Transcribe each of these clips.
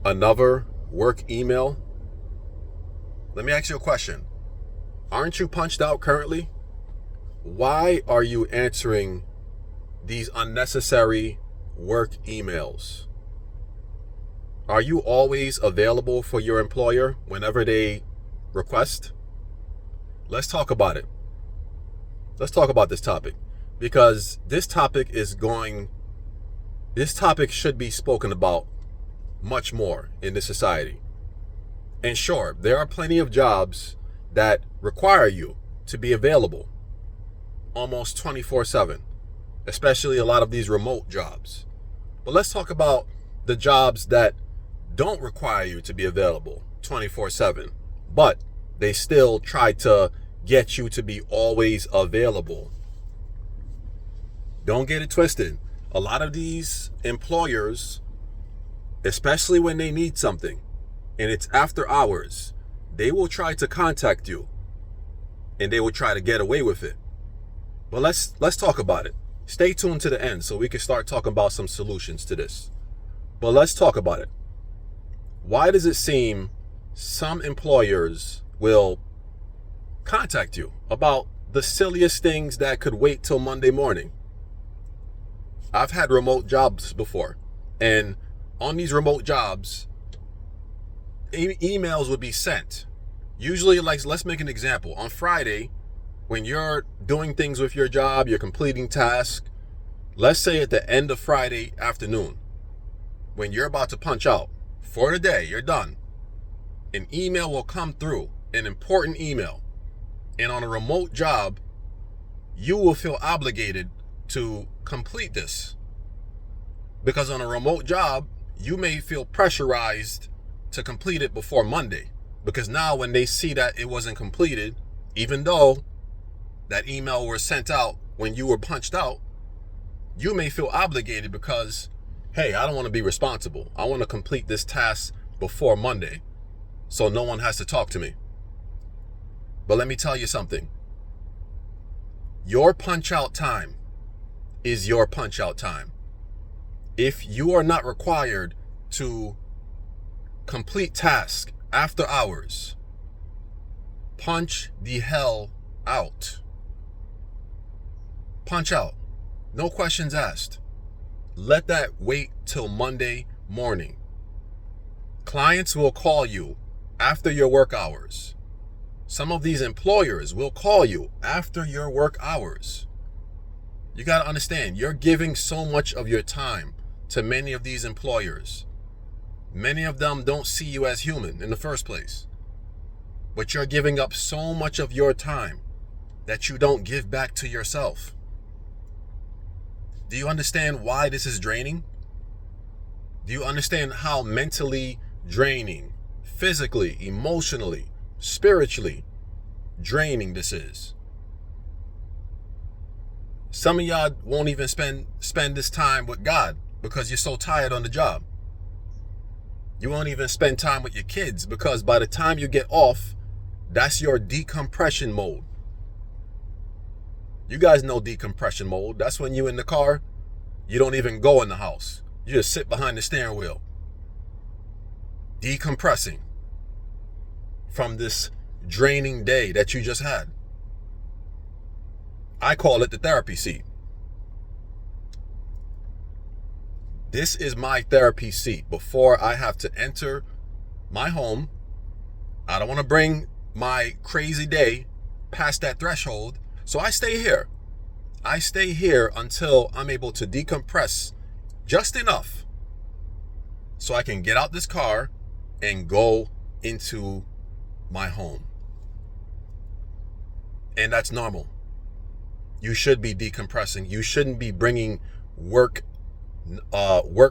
Another work email? Let me ask you a question. Aren't you punched out currently? Why are you answering these unnecessary work emails? Are you always available for your employer whenever they request? Let's talk about it. Let's talk about this topic, because this topic should be spoken about much more in this society. And sure, there are plenty of jobs that require you to be available almost 24/7, especially a lot of these remote jobs. But let's talk about the jobs that don't require you to be available 24/7, but they still try to get you to be always available. Don't get it twisted. A lot of these employers, especially when they need something and it's after hours, they will try to contact you and they will try to get away with it. But let's talk about it. Stay tuned to the end so we can start talking about some solutions to this. But let's talk about it. Why does it seem some employers will contact you about the silliest things that could wait till Monday morning? I've had remote jobs before, and on these remote jobs, emails would be sent. Usually, like, let's make an example. On Friday, when you're doing things with your job, you're completing tasks, let's say at the end of Friday afternoon, when you're about to punch out for the day, you're done, an email will come through, an important email. And on a remote job, you will feel obligated to complete this. Because on a remote job, you may feel pressurized to complete it before Monday. Because now when they see that it wasn't completed, even though that email was sent out when you were punched out, you may feel obligated because, hey, I don't want to be responsible. I want to complete this task before Monday so no one has to talk to me. But let me tell you something. Your punch out time is your punch out time. If you are not required to complete tasks after hours, punch the hell out. Punch out. No questions asked. Let that wait till Monday morning. Clients will call you after your work hours. Some of these employers will call you after your work hours. You got to understand, you're giving so much of your time to many of these employers. Many of them don't see you as human in the first place. But you're giving up so much of your time that you don't give back to yourself. Do you understand why this is draining? Do you understand how mentally draining, physically, emotionally, spiritually draining this is? Some of y'all won't even spend this time with God because you're so tired on the job. You won't even spend time with your kids because by the time you get off, that's your decompression mode. You guys know decompression mode. That's when you're in the car, you don't even go in the house. You just sit behind the steering wheel. Decompressing from this draining day that you just had. I call it the therapy seat. This is my therapy seat before I have to enter my home. I don't want to bring my crazy day past that threshold. So I stay here. I stay here until I'm able to decompress just enough so I can get out this car and go into my home. And that's normal. You should be decompressing. You shouldn't be bringing work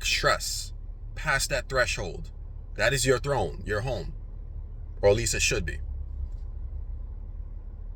stress past that threshold. That is your throne, your home, or at least it should be.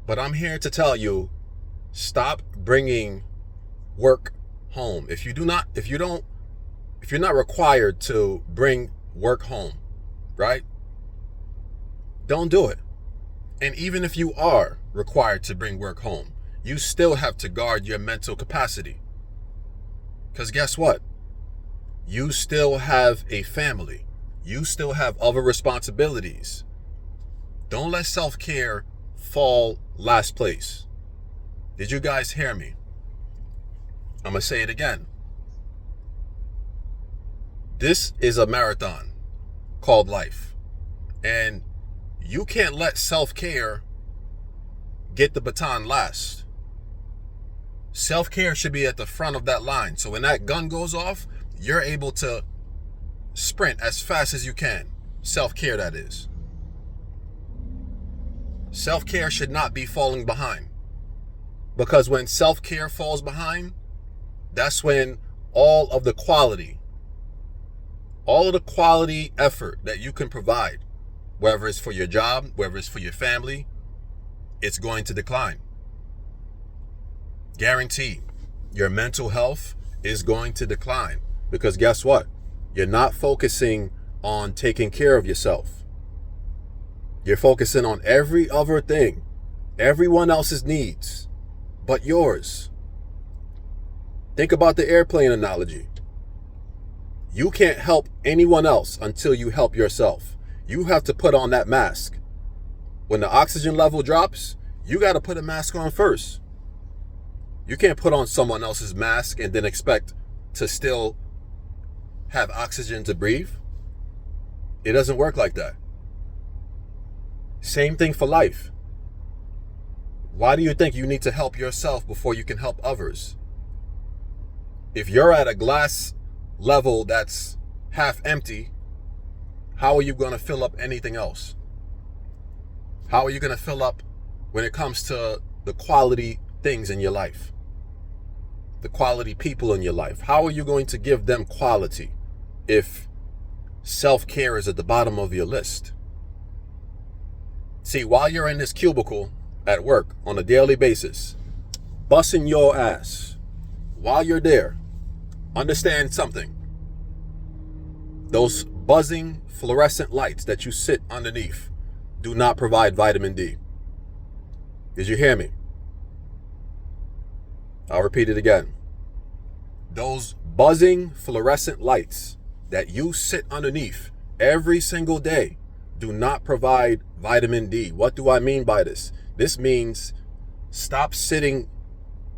But I'm here to tell you, stop bringing work home. If you're not required to bring work home, right? Don't do it. And even if you are required to bring work home, you still have to guard your mental capacity. Because guess what? You still have a family. You still have other responsibilities. Don't let self-care fall last place. Did you guys hear me? I'm going to say it again. This is a marathon called life. And you can't let self-care get the baton last. Self-care should be at the front of that line. So when that gun goes off, you're able to sprint as fast as you can. Self-care, that is. Self-care should not be falling behind. Because when self-care falls behind, that's when all of the quality effort that you can provide, whether it's for your job, whether it's for your family, it's going to decline. Guaranteed. Your mental health is going to decline. Because guess what? You're not focusing on taking care of yourself. You're focusing on every other thing, everyone else's needs, but yours. Think about the airplane analogy. You can't help anyone else until you help yourself. You have to put on that mask. When the oxygen level drops, you got to put a mask on first. You can't put on someone else's mask and then expect to still have oxygen to breathe. It doesn't work like that. Same thing for life. Why do you think you need to help yourself before you can help others? If you're at a glass level that's half empty, how are you going to fill up anything else? How are you going to fill up when it comes to the quality things in your life? The quality people in your life? How are you going to give them quality if self-care is at the bottom of your list? See, while you're in this cubicle at work on a daily basis, busting your ass, while you're there, understand something. Those buzzing fluorescent lights that you sit underneath do not provide vitamin D. Did you hear me? I'll repeat it again. Those buzzing fluorescent lights that you sit underneath every single day do not provide vitamin D. What do I mean by this? This means stop sitting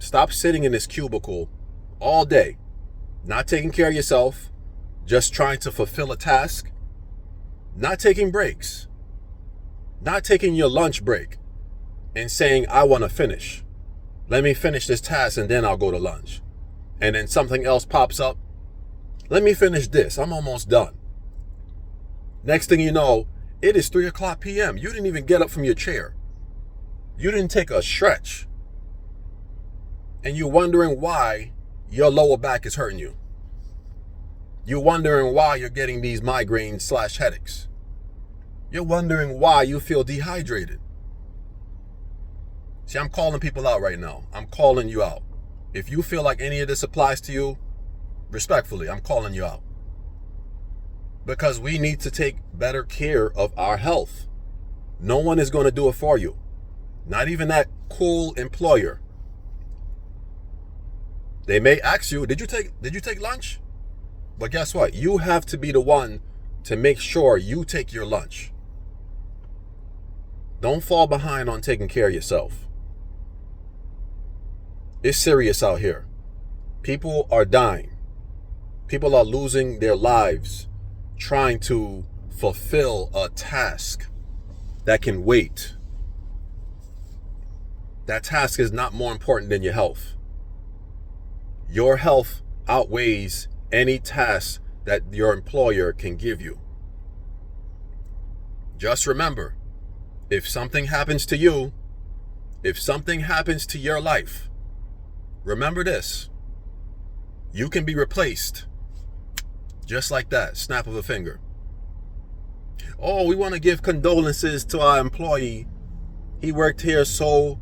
in this cubicle all day, not taking care of yourself, just trying to fulfill a task, not taking breaks, not taking your lunch break and saying, I want to finish. Let me finish this task and then I'll go to lunch. And then something else pops up. Let me finish this. I'm almost done. Next thing you know, it is 3:00 p.m. You didn't even get up from your chair. You didn't take a stretch. And you're wondering why your lower back is hurting you. You're wondering why you're getting these migraines / headaches. You're wondering why you feel dehydrated. See, I'm calling people out right now. I'm calling you out. If you feel like any of this applies to you, respectfully, I'm calling you out. Because we need to take better care of our health. No one is going to do it for you. Not even that cool employer. They may ask you, did you take lunch? But guess what? You have to be the one to make sure you take your lunch. Don't fall behind on taking care of yourself. It's serious out here. People are dying. People are losing their lives trying to fulfill a task that can wait. That task is not more important than your health. Your health outweighs any task that your employer can give you. Just remember, if something happens to you, if something happens to your life, remember this: you can be replaced just like that, snap of a finger. Oh, we want to give condolences to our employee. He worked here so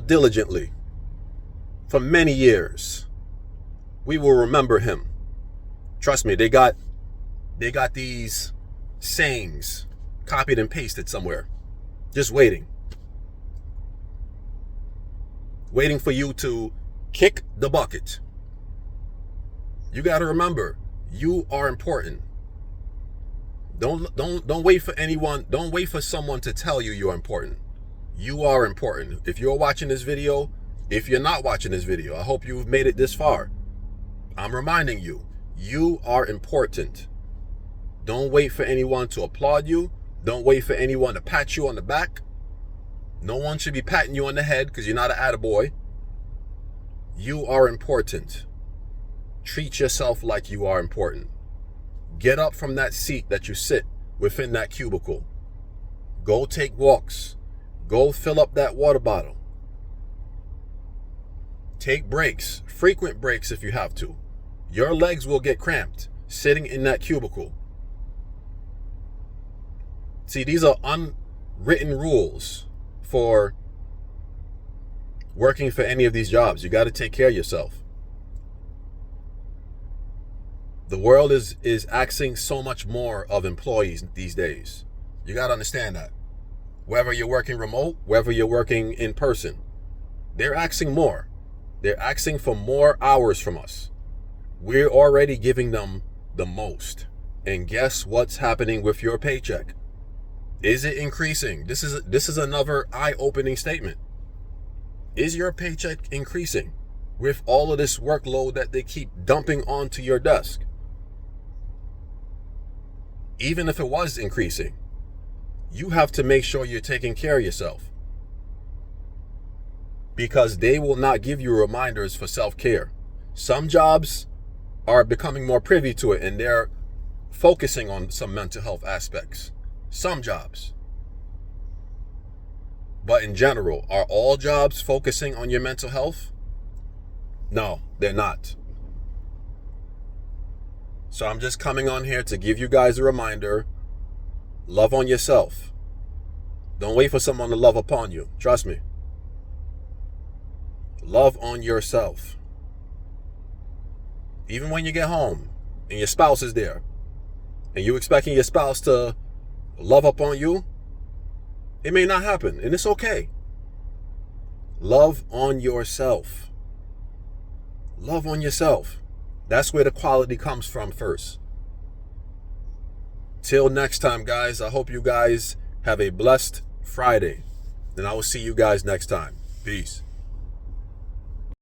diligently for many years. We will remember him. Trust me, they got these sayings copied and pasted somewhere, just waiting for you to kick the bucket. You got to remember, you are important. Don't wait for anyone. Don't wait for someone to tell you you're important. You are important. If you're watching this video, if you're not watching this video, I hope you've made it this far. I'm reminding you, you are important. Don't wait for anyone to applaud you. Don't wait for anyone to pat you on the back. No one should be patting you on the head because you're not an attaboy. You are important. Treat yourself like you are important. Get up from that seat that you sit within that cubicle. Go take walks. Go fill up that water bottle. Take breaks, frequent breaks if you have to. Your legs will get cramped sitting in that cubicle. See, these are unwritten rules for working for any of these jobs. You got to take care of yourself. The world is asking so much more of employees these days. You got to understand that. Whether you're working remote, whether you're working in person, they're asking more. They're asking for more hours from us. We're already giving them the most. And guess what's happening with your paycheck? Is it increasing? This is another eye-opening statement. Is your paycheck increasing with all of this workload that they keep dumping onto your desk? Even if it was increasing, you have to make sure you're taking care of yourself, because they will not give you reminders for self-care. Some jobs are becoming more privy to it and they're focusing on some mental health aspects. Some jobs. But in general, are all jobs focusing on your mental health? No, they're not. So I'm just coming on here to give you guys a reminder. Love on yourself. Don't wait for someone to love upon you. Trust me. Love on yourself. Even when you get home and your spouse is there and you expecting your spouse to love upon you, it may not happen, and it's okay. Love on yourself. Love on yourself. That's where the quality comes from first. Till next time, guys, I hope you guys have a blessed Friday, and I will see you guys next time. Peace.